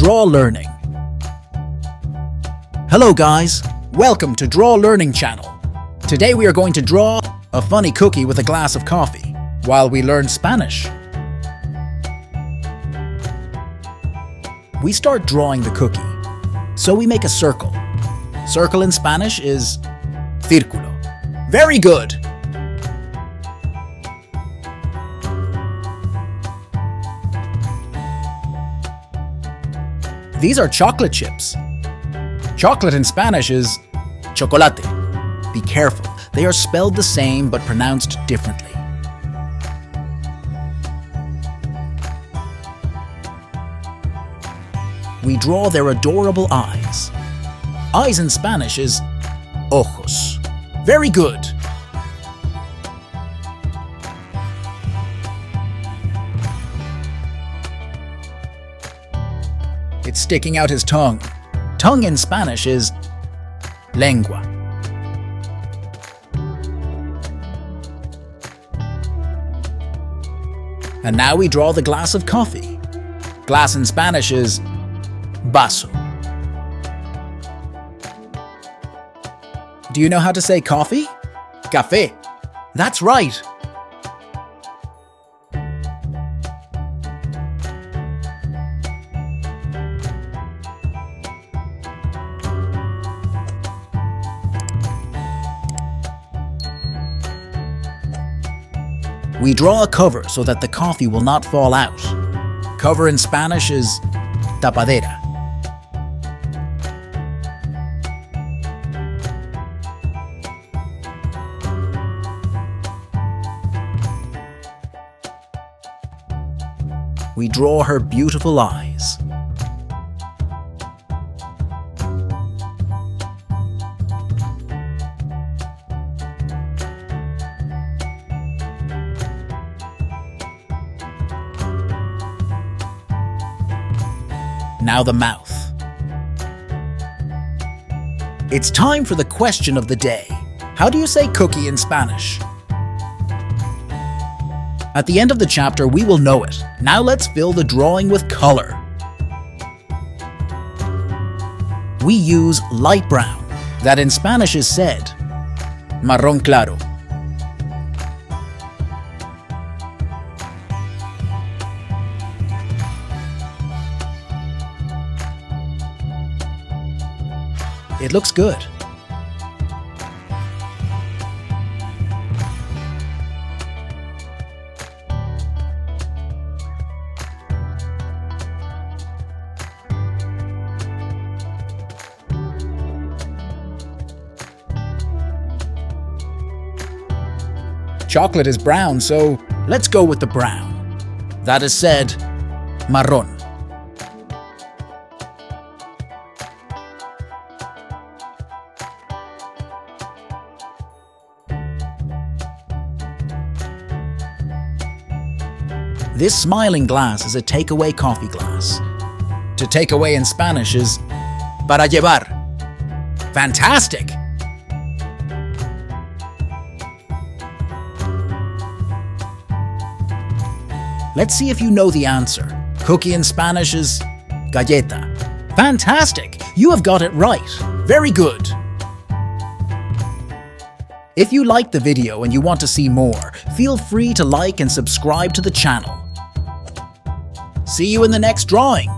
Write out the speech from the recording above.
Draw Learning. Hello guys, welcome to Draw Learning channel. Today we are going to draw a funny cookie with a glass of coffee while we learn Spanish. We start drawing the cookie, so we make a circle. Circle in Spanish is CIRCULO. Very good! These are chocolate chips. Chocolate in Spanish is chocolate. Be careful, they are spelled the same but pronounced differently. We draw their adorable eyes. Eyes in Spanish is OJOS. Very good! It's sticking out his tongue. Tongue in Spanish is LENGUA. And now we draw the glass of coffee. Glass in Spanish is VASO. Do you know how to say coffee? Café. That's right. We draw a cover so that the coffee will not fall out. Cover in Spanish is TAPADERA. We draw her beautiful eyes. Now the mouth. It's time for the question of the day. How do you say cookie in Spanish? At the end of the chapter, we will know it. Now let's fill the drawing with color. We use light brown, that in Spanish is said MARRON CLARO. It looks good. Chocolate is brown, so let's go with the brown. That is said MARRON. This smiling glass is a takeaway coffee glass. To take away in Spanish is para llevar. Fantastic! Let's see if you know the answer. Cookie in Spanish is galleta. Fantastic! You have got it right. Very good! If you liked the video and you want to see more, feel free to like and subscribe to the channel. See you in the next drawing!